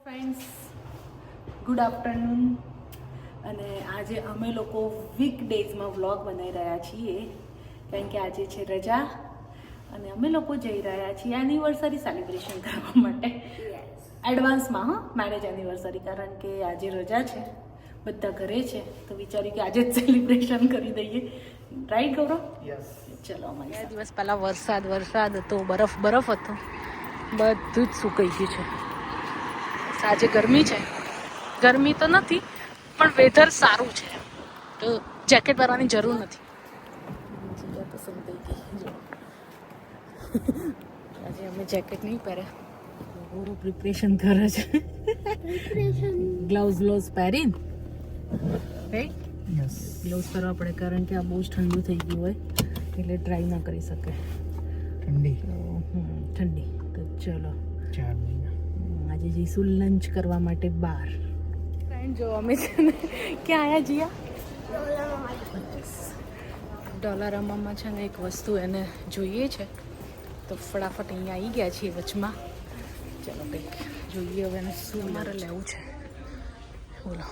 Friends, good afternoon. અને આજે અમે લોકો વીક ડેઝમાં વ્લોગ બનાવી રહ્યા છીએ કારણ કે આજે છે રજા અને અમે લોકો જઈ રહ્યા છીએ એનિવર્સરી સેલિબ્રેશન કરવા માટે એડવાન્સમાં. મેરેજ એનિવર્સરી, કારણ કે આજે રજા છે, બધા ઘરે છે, તો વિચાર્યું કે આજે જ સેલિબ્રેશન કરી દઈએ. રાઈટ ગૌરવ? યસ. ચલો, અમારે 2 દિવસ પહેલાં વરસાદ હતો, બરફ હતો, બધું જ સુકાઈ ગયું છે. આજે ગરમી છે, ગરમી તો નથી પણ વેધર સારું છે, તો જેકેટ પહેરવાની જરૂર નથી. જીયા તો સંતાઈ ગઈ જો. આજે અમે જેકેટ નહીં પહેર્યા, પૂરું પ્રિપરેશન કરે છે. ગ્લવ્સ પહેરીને રાઈટ. યસ. ગ્લવ્સ પહેરવા પડે કારણ કે આ બહુ જ ઠંડુ થઈ ગયું હોય એટલે ડ્રાય ના કરી શકે. ઠંડી. ઠંડી. તો ચલો 4 મહિના. આજે જઈશું લંચ કરવા માટે બહાર. ફ્રેન્ડ જો અમે છે ને ક્યાં આવ્યા જીયા? ડોલારામામાં છે ને એક વસ્તુ એને જોઈએ છે, તો ફટાફટ અહીંયા આવી ગયા છીએ વચમાં. ચાલો કંઈક જોઈએ હવે એને શું અમારે લેવું છે. બોલો,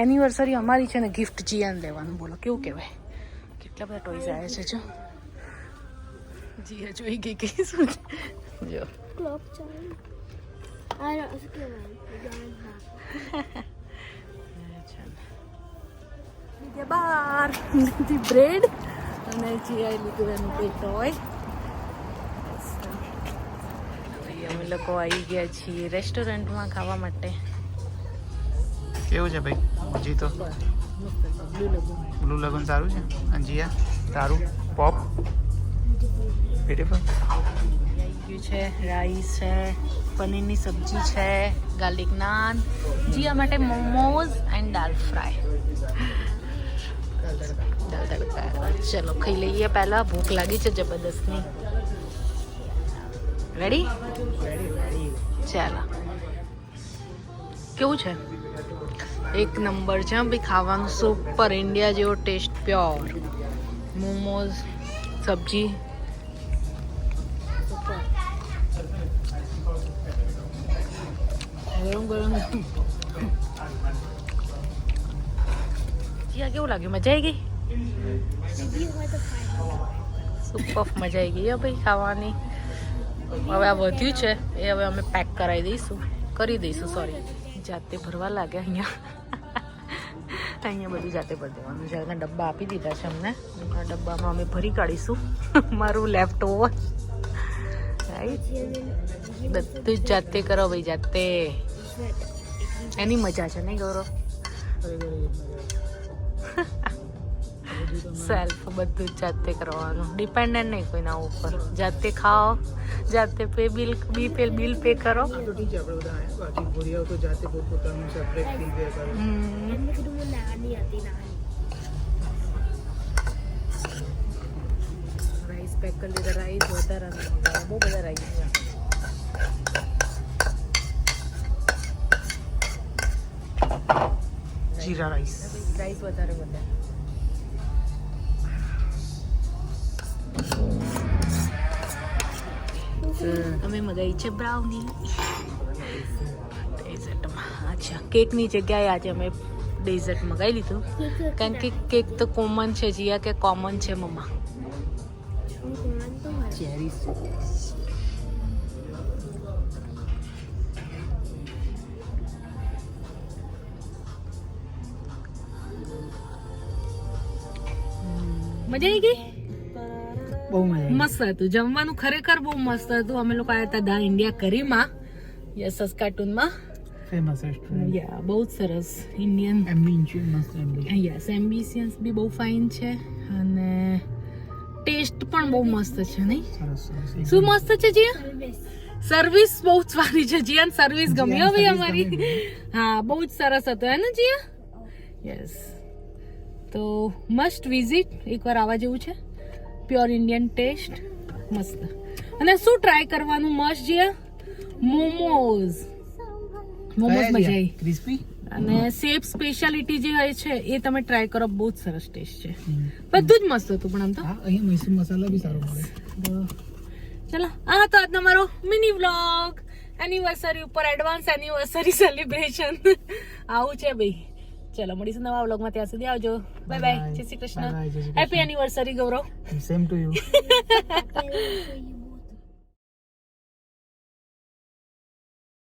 એનિવર્સરી અમારી છે ને, ગિફ્ટ જીયાને લેવાનું. બોલો કેવું કહેવાય? કેટલા બધા ટોયઝ આવ્યા છે. જો જીયા જોઈ ગઈ કે શું છે. જો બાર લીધી બ્રેડ અને જીઆઈ લીધું એનું કંઈક હોય. અમે લોકો આવી ગયા છીએ રેસ્ટોરન્ટમાં ખાવા માટે. કેવું છે ભાઈ? હજી તો બ્લુ લગન સારું છે. અંજીયા તારું પોપ બ્યુટીફુલ. આવી ગયું છે, રાઈસ છે, પનીરની સબ્જી છે, ગાર્લિક નાન, જીયા માટે મોમોઝ એન્ડ દાલ ફ્રાય. દાલ તડકા. ચલો ખાઈ લઈએ, પહેલાં ભૂખ લાગી છે જબરદસ્તની. રેડી? ચાલો. કેવું છે? એક નંબર છે ભાઈ, ખાવાનું સુપર, ઇન્ડિયા જેવો ટેસ્ટ, પ્યોર. મોમોઝ, સબ્જી ગરમ ગરમ. જીયા કેવું લાગ્યું? મજા આવી ગઈ? સુપર મજા આવી ગઈ હો ભાઈ ખાવાની. હવે આ વધ્યું છે એ હવે અમે પેક કરી દઈશું. સોરી, જાતે ભરવા લાગ્યા અહીંયા બધું જાતે ભરી દેવાનું છે. એના ડબ્બા આપી દીધા છે અમને, આ ડબ્બામાં અમે ભરી કાઢીશું મારું લેફ્ટ ઓવર. રાઈટ, બધું જ જાતે કરો ભાઈ, જાતે. એની મજા છે નહીં ગૌરવ? સેલ્ફ બધું જ જાતે કરવાનું, ડિપેન્ડન્ટ નહીં કોઈના ઉપર. જાતે ખાઓ, જાતે બિલ પે કરો. રાઈસ પેક કરી લીધા. રાઈસ વધારે બહુ બધા રાઈસ છે. જીરા રાઈસ વધારે. અમે મગાઈ છે બ્રાઉની ડેઝર્ટમાં. અચ્છા, કેકની જગ્યાએ આજે અમે ડેઝર્ટ મગાવી લીધું કારણ કે કેક તો કોમન છે. જીયા કે કોમન છે મમ્મા? ચેરીસ. મજા આવી ગઈ? બહુ મજા. મસ્ત હતું જમવાનું, ખરેખર બહુ મસ્ત હતું. અમે લોકો આવ્યા હતા દા ઇન્ડિયા કરીમાં, યસ કાર્ટૂનમાં. Famous restaurant. યા બહુ જ સરસ ઇન્ડિયન. યસ, એમ્બિશન્સ બી બહુ ફાઇન છે અને ટેસ્ટ પણ બહુ મસ્ત છે નહીં? શું મસ્ત છે જીયા? સર્વિસ બહુ જ સારી છે. જીયાને સર્વિસ ગમી હો ભાઈ અમારી. હા, બહુ જ સરસ હતો હે ને જીયા? યસ, તો મસ્ટ વિઝિટ. એકવાર આવવા જેવું છે. પ્યોર ઇન્ડિયન ટેસ્ટ, મસ્ત. અને શું ટ્રાય કરવાનું મસ્ત જીયા? મોમોઝ મજા આવી. ક્રિસ્પી અને શેપ સ્પેશિયાલિટી જે હોય છે એ તમે ટ્રાય કરો, બહુ જ સરસ ટેસ્ટ છે. બધું જ મસ્ત હતું. પણ આમ તો અહીંયા મૈસૂર મસાલા બી સારો મળે. ચલો, આ હતો આજનો મારો મિની વ્લોગ. એનિવર્સરી ઉપર એડવાન્સ એનિવર્સરી સેલિબ્રેશન આવું છે ભાઈ. ચલો મળીશું નવા વ્લોગમાં, ત્યાં સુધી આવજો. બાય બાય, જય Shri Krishna. Happy anniversary Gaurav. Same to you.